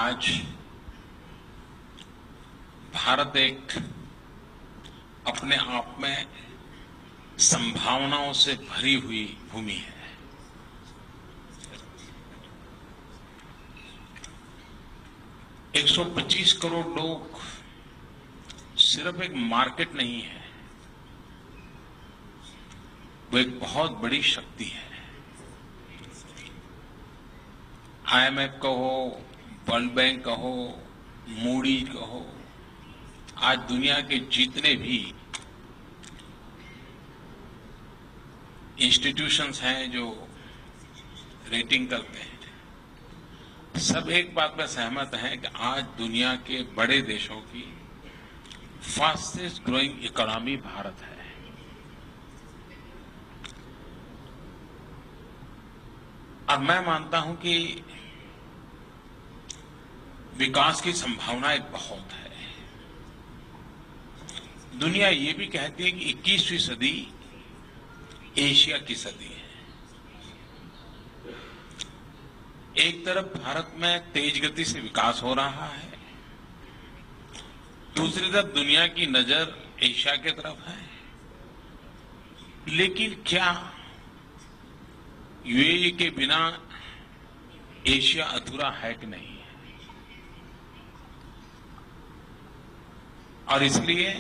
आज भारत एक अपने आप में संभावनाओं से भरी हुई भूमि है। एक 125 करोड़ लोग सिर्फ एक मार्केट नहीं है, वो एक बहुत बड़ी शक्ति है। IMF कहो, वर्ल्ड बैंक कहो, मूडीज कहो, आज दुनिया के जितने भी इंस्टीट्यूशंस हैं जो रेटिंग करते हैं, सब एक बात में सहमत हैं कि आज दुनिया के बड़े देशों की फास्टेस्ट ग्रोइंग इकोनॉमी भारत है। और मैं मानता हूं कि विकास की संभावनाएं बहुत है। दुनिया ये भी कहती है कि 21वीं सदी एशिया की सदी है। एक तरफ भारत में तेज गति से विकास हो रहा है, दूसरी तरफ दुनिया की नजर एशिया की तरफ है। लेकिन क्या यूएई के बिना एशिया अधूरा है कि नहीं है? और इसलिए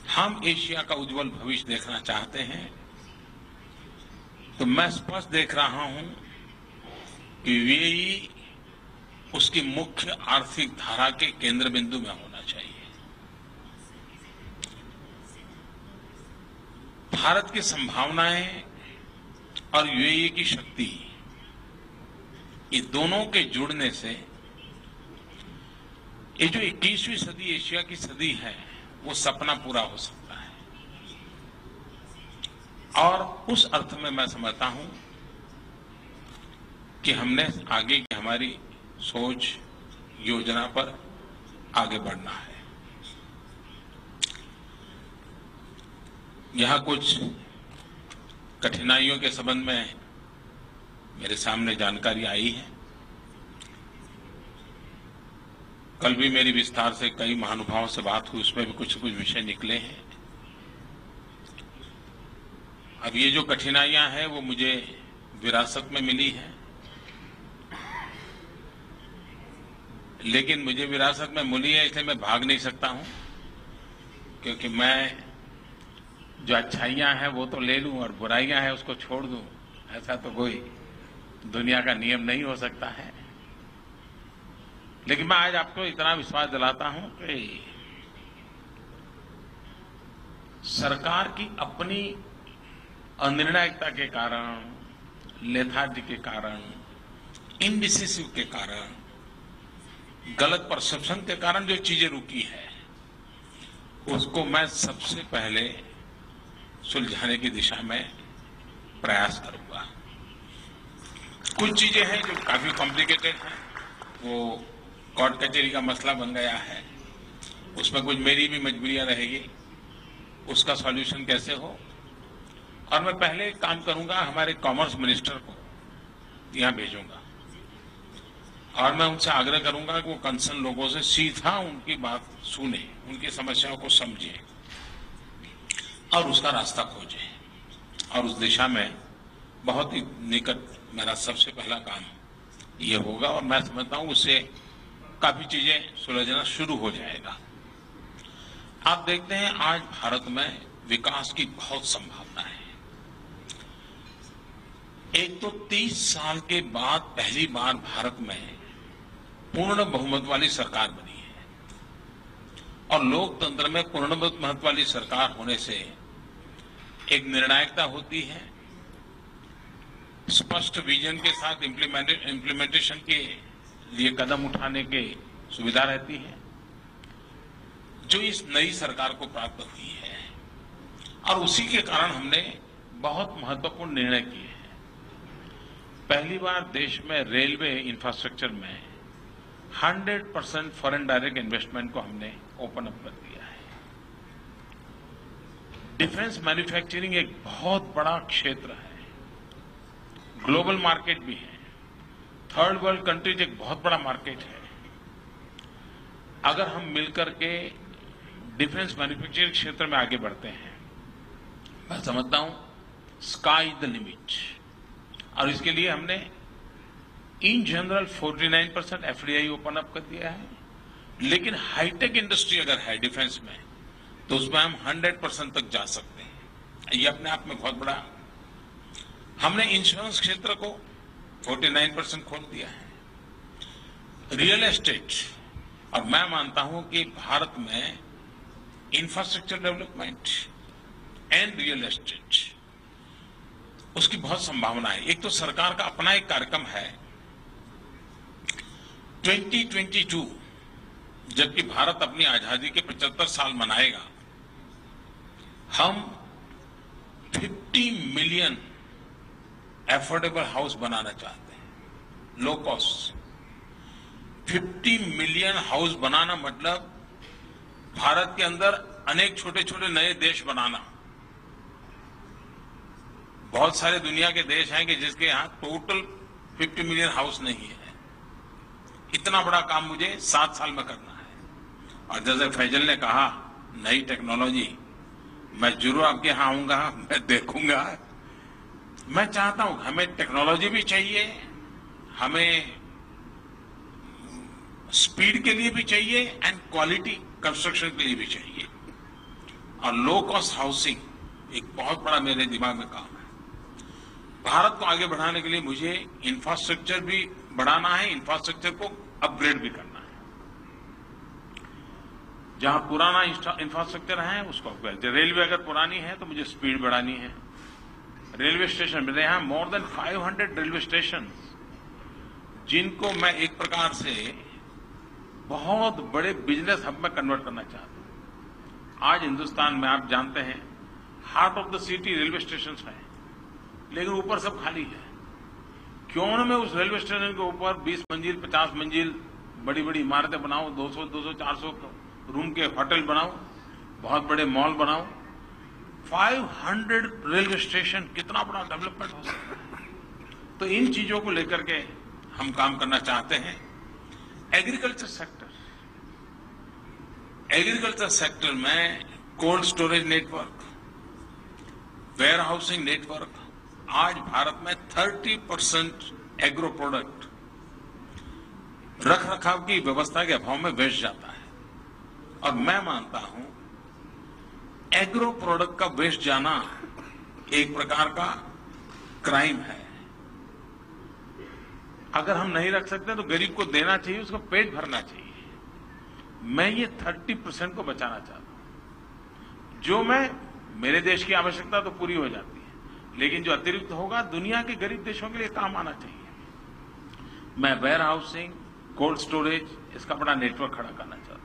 हम एशिया का उज्जवल भविष्य देखना चाहते हैं। तो मैं स्पष्ट देख रहा हूं कि यूएई उसकी मुख्य आर्थिक धारा के केंद्र बिंदु में होना चाहिए। भारत की संभावनाएं और यूएई की शक्ति, ये दोनों के जुड़ने से ये जो 21वीं सदी एशिया की सदी है, वो सपना पूरा हो सकता है। और उस अर्थ में मैं समझता हूं कि हमने आगे की हमारी सोच योजना पर आगे बढ़ना है। यहां कुछ कठिनाइयों के संबंध में मेरे सामने जानकारी आई है। कल भी मेरी विस्तार से कई महानुभावों से बात हुई, उसमें भी कुछ विषय निकले हैं। अब ये जो कठिनाइयां हैं वो मुझे विरासत में मिली है, लेकिन मुझे विरासत में मिली है इसलिए मैं भाग नहीं सकता हूं, क्योंकि मैं जो अच्छाइयां हैं वो तो ले लूं और बुराइयां हैं उसको छोड़ दूं, ऐसा तो कोई दुनिया का नियम नहीं हो सकता है। लेकिन मैं आज आपको इतना विश्वास दिलाता हूं कि सरकार की अपनी अनिर्णायकता के कारण, लेथार्जी के कारण, इनडिसिसिव के कारण, गलत परसेप्शन के कारण जो चीजें रुकी है, उसको मैं सबसे पहले सुलझाने की दिशा में प्रयास करूंगा। कुछ चीजें हैं जो काफी कॉम्प्लिकेटेड हैं, वो कोर्ट कचहरी का मसला बन गया है, उसमें कुछ मेरी भी मजबूरियां रहेगी, उसका सॉल्यूशन कैसे हो। और मैं पहले एक काम करूंगा, हमारे कॉमर्स मिनिस्टर को यहां भेजूंगा और मैं उनसे आग्रह करूंगा कि वो कंसर्न लोगों से सीधा उनकी बात सुने, उनकी समस्याओं को समझे और उसका रास्ता खोजे। और उस दिशा में बहुत ही निकट मेरा सबसे पहला काम ये होगा और मैं समझता हूं उससे काफी चीजें सुलझना शुरू हो जाएगा। आप देखते हैं आज भारत में विकास की बहुत संभावना है। एक तो 30 साल के बाद पहली बार भारत में पूर्ण बहुमत वाली सरकार बनी है और लोकतंत्र में पूर्ण बहुमत वाली सरकार होने से एक निर्णायकता होती है, स्पष्ट विजन के साथ इम्प्लीमेंटेशन के लिए कदम उठाने की सुविधा रहती है, जो इस नई सरकार को प्राप्त हुई है। और उसी के कारण हमने बहुत महत्वपूर्ण निर्णय किए हैं। पहली बार देश में रेलवे इंफ्रास्ट्रक्चर में 100% फॉरेन डायरेक्ट इन्वेस्टमेंट को हमने ओपन अप कर दिया है। डिफेंस मैन्युफैक्चरिंग एक बहुत बड़ा क्षेत्र है, ग्लोबल मार्केट भी है, थर्ड वर्ल्ड कंट्रीज एक बहुत बड़ा मार्केट है। अगर हम मिलकर के डिफेंस मैन्युफैक्चरिंग क्षेत्र में आगे बढ़ते हैं, मैं समझता हूं स्काई इज द लिमिट। और इसके लिए हमने in general 49% FDI open up कर दिया है। लेकिन हाईटेक इंडस्ट्री अगर है डिफेंस में, तो उसमें हम 100% तक जा सकते हैं। ये अपने आप में बहुत बड़ा। हमने इंश्योरेंस क्षेत्र को 49% खोल दिया है। रियल एस्टेट, और मैं मानता हूं कि भारत में infrastructure development and real estate, उसकी बहुत संभावना है। एक तो सरकार का अपना एक कार्यक्रम है 2022, जबकि भारत अपनी आजादी के 75 साल मनाएगा, हम 50 मिलियन एफोर्डेबल हाउस बनाना चाहते हैं, लो कॉस्ट। 50 मिलियन हाउस बनाना मतलब भारत के अंदर अनेक छोटे छोटे नए देश बनाना। बहुत सारे दुनिया के देश हैं कि जिसके यहां टोटल 50 मिलियन हाउस नहीं है। इतना बड़ा काम मुझे 7 साल में करना है। और जैसे फैजल ने कहा, नई टेक्नोलॉजी, मैं जरूर आपके यहां आऊंगा, मैं देखूंगा। मैं चाहता हूं हमें टेक्नोलॉजी भी चाहिए, हमें स्पीड के लिए भी चाहिए एंड क्वालिटी कंस्ट्रक्शन के लिए भी चाहिए। और लो कॉस्ट हाउसिंग एक बहुत बड़ा मेरे दिमाग में काम है। भारत को आगे बढ़ाने के लिए मुझे इंफ्रास्ट्रक्चर भी बढ़ाना है, इंफ्रास्ट्रक्चर को अपग्रेड भी करना है। जहां पुराना इंफ्रास्ट्रक्चर है उसको अपग्रेड। रेलवे अगर पुरानी है तो मुझे स्पीड बढ़ानी है। रेलवे स्टेशन, मेरे यहां मोर देन 500 रेलवे स्टेशन, जिनको मैं एक प्रकार से बहुत बड़े बिजनेस हब में कन्वर्ट करना चाहता हूं। आज हिंदुस्तान में आप जानते हैं heart of the city railway station है, लेकिन ऊपर सब खाली है। क्यों न मैं उस रेलवे स्टेशन के ऊपर 20 मंजिल 50 मंजिल बड़ी बड़ी इमारतें बनाऊं, 200 400 रूम के होटल बनाऊं, बहुत बड़े मॉल बनाऊं। 500 रेलवे स्टेशन, कितना बड़ा डेवलपमेंट हो सकता है। तो इन चीजों को लेकर के हम काम करना चाहते हैं। एग्रीकल्चर सेक्टर में cold storage network, warehousing network, आज भारत में 30% एग्रो प्रोडक्ट रख रखाव की व्यवस्था के अभाव में वेस्ट जाता है। और मैं मानता हूं एग्रो प्रोडक्ट का वेस्ट जाना एक प्रकार का क्राइम है। अगर हम नहीं रख सकते तो गरीब को देना चाहिए, उसका पेट भरना चाहिए। मैं ये 30% को बचाना चाहता हूं। जो मेरे देश की आवश्यकता तो पूरी हो जाती है, लेकिन जो अतिरिक्त होगा दुनिया के गरीब देशों के लिए काम आना चाहिए। मैं वेयर हाउसिंग, कोल्ड स्टोरेज, इसका बड़ा नेटवर्क खड़ा करना चाहता हूं।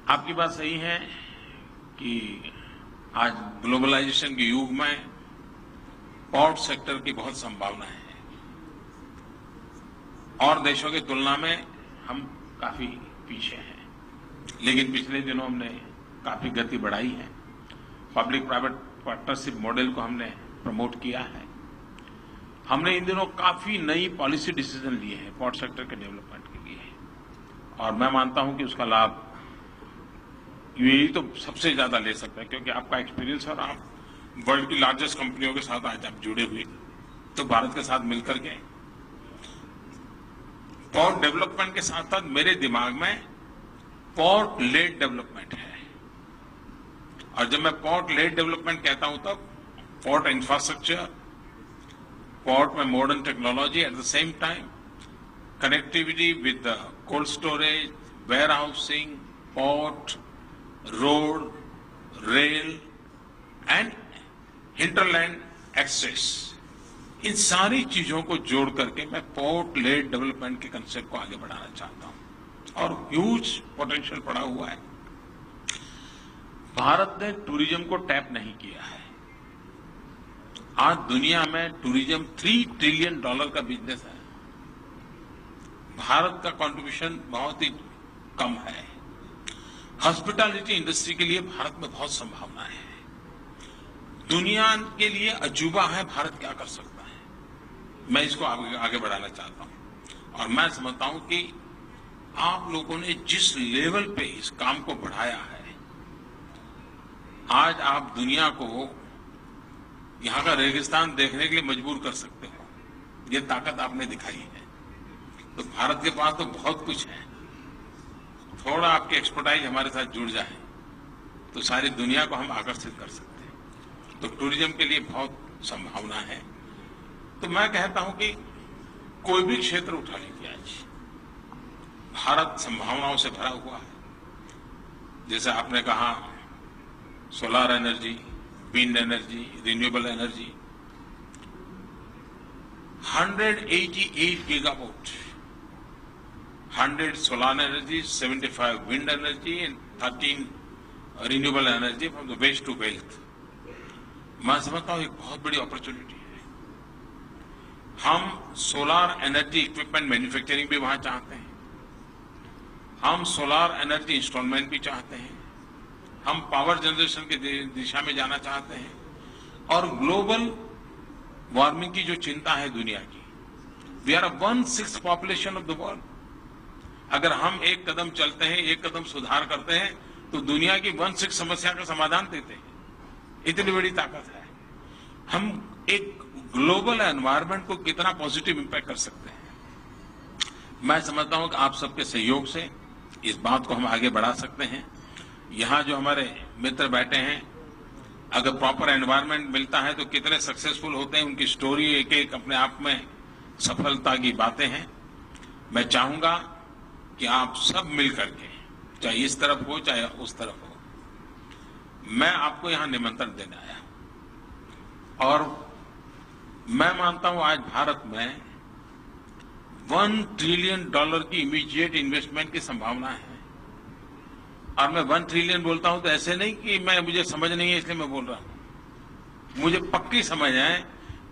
आपकी बात सही है कि आज ग्लोबलाइजेशन के युग में पोर्ट सेक्टर की बहुत संभावना है। और देशों की तुलना में हम काफी पीछे हैं, लेकिन पिछले दिनों हमने काफी गति बढ़ाई है। पब्लिक प्राइवेट पार्टनरशिप मॉडल को हमने प्रमोट किया है। हमने इन दिनों काफी नई पॉलिसी डिसीजन लिए हैं पोर्ट सेक्टर के डेवलपमेंट के लिए, और मैं मानता हूं कि उसका लाभ यूएई तो सबसे ज्यादा ले सकता है, क्योंकि आपका एक्सपीरियंस और आप वर्ल्ड की लार्जेस्ट कंपनियों के साथ आज आप जुड़े हुए, तो भारत के साथ मिलकर के पोर्ट डेवलपमेंट के साथ साथ मेरे दिमाग में पोर्ट लेड डेवलपमेंट है। और जब मैं पोर्ट लेड डेवलपमेंट कहता हूं तब पोर्ट इंफ्रास्ट्रक्चर, पोर्ट में modern technology, at the same time connectivity with the cold storage, warehousing, port, road, rail and hinterland access, इन सारी चीजों को जोड़ करके मैं पोर्ट लेड डेवलपमेंट के कंसेप्ट को आगे बढ़ाना चाहता हूं। और ह्यूज पोटेंशियल पड़ा हुआ है। भारत ने टूरिज्म को टैप नहीं किया है। आज दुनिया में टूरिज्म $3 ट्रिलियन का बिजनेस है। भारत का कंट्रीब्यूशन बहुत ही कम है। हॉस्पिटैलिटी इंडस्ट्री के लिए भारत में बहुत संभावना है। दुनिया के लिए अजूबा है भारत क्या कर सकता है। मैं इसको आगे बढ़ाना चाहता हूं। और मैं समझता हूं कि आप लोगों ने जिस लेवल पे इस काम को बढ़ाया है, आज आप दुनिया को यहां का रेगिस्तान देखने के लिए मजबूर कर सकते हो। ये ताकत आपने दिखाई है। तो भारत के पास तो बहुत कुछ है। थोड़ा आपकी एक्सपर्टाइज हमारे साथ जुड़ जाए तो सारी दुनिया को हम आकर्षित कर सकते हैं। तो टूरिज्म के लिए बहुत संभावना है। तो मैं कहता हूं कि कोई भी क्षेत्र उठा लीजिए, आज भारत संभावनाओं से भरा हुआ है। जैसे आपने कहा solar energy, wind energy, renewable energy, 188 gigawatt, 100 solar energy, 75 wind energy and 13 renewable energy from the waste to wealth. मैं समझता हूं एक बहुत बड़ी अपॉर्चुनिटी है। हम सोलार एनर्जी इक्विपमेंट मैन्युफैक्चरिंग भी वहां चाहते हैं, हम सोलार एनर्जी इंस्टॉलमेंट भी चाहते हैं, हम पावर जनरेशन की दिशा में जाना चाहते हैं, और ग्लोबल वार्मिंग की जो चिंता है दुनिया की, we are 1/6 population of the world. अगर हम एक कदम चलते हैं, एक कदम सुधार करते हैं, तो दुनिया की 1/6 समस्या का समाधान देते हैं। इतनी बड़ी ताकत है। हम एक ग्लोबल एनवायरनमेंट को कितना पॉजिटिव इंपैक्ट कर सकते हैं। मैं समझता हूं कि आप सबके सहयोग से इस बात को हम आगे बढ़ा सकते हैं। यहां जो हमारे मित्र बैठे हैं, अगर प्रॉपर एनवायरनमेंट मिलता है तो कितने सक्सेसफुल होते हैं, उनकी स्टोरी एक एक अपने आप में सफलता की बातें हैं। मैं चाहूंगा कि आप सब मिल करके, चाहे इस तरफ हो चाहे उस तरफ हो, मैं आपको यहां निमंत्रण देने आया। और मैं मानता हूं आज भारत में $1 ट्रिलियन की इमीडिएट इन्वेस्टमेंट की संभावना है। और मैं 1 ट्रिलियन बोलता हूं तो ऐसे नहीं कि मुझे समझ नहीं है इसलिए मैं बोल रहा हूं। मुझे पक्की समझ है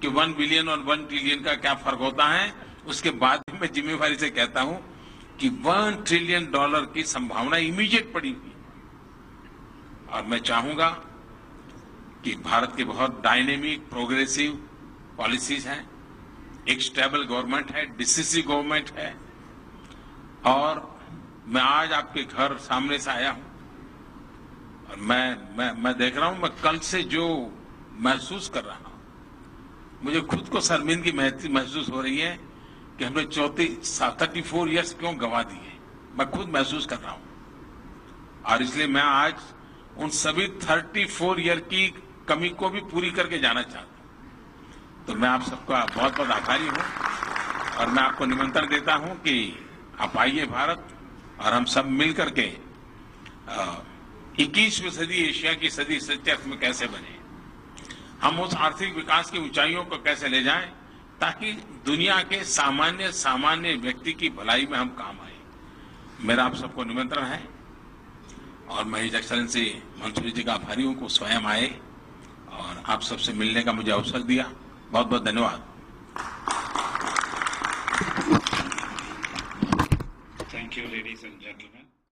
कि 1 बिलियन और 1 ट्रिलियन का क्या फर्क होता है। उसके बाद भी मैं जिम्मेवारी से कहता हूं कि $1 ट्रिलियन की संभावना इमीडिएट पड़ी हुई। और मैं चाहूंगा कि भारत की बहुत डायनेमिक प्रोग्रेसिव पॉलिसीज हैं, एक स्टेबल गवर्नमेंट है, डिसिसिव गवर्नमेंट है। और मैं आज आपके घर सामने से आया हूं और मैं देख रहा हूं, मैं कल से जो महसूस कर रहा हूं, मुझे खुद को शर्मिंदगी महसूस हो रही है कि हमने 34 ईयर्स क्यों गंवा दिए। मैं खुद महसूस कर रहा हूं। और इसलिए मैं आज उन सभी 34 ईयर की कमी को भी पूरी करके जाना चाहता हूं। तो मैं आप सबका बहुत बहुत आभारी हूं और मैं आपको निमंत्रण देता हूं कि आप आइए भारत और हम सब मिल करके 21वीं सदी एशिया की सदी सच्चे अर्थ में कैसे बने, हम उस आर्थिक विकास की ऊंचाइयों को कैसे ले जाएं ताकि दुनिया के सामान्य व्यक्ति की भलाई में हम काम आए। मेरा आप सबको निमंत्रण है और मैं हिज एक्सेलेंसी मंसूरी जी का आभारी हूं को स्वयं आए और आप सबसे मिलने का मुझे अवसर दिया। बहुत बहुत धन्यवाद। Thank you, ladies and gentlemen.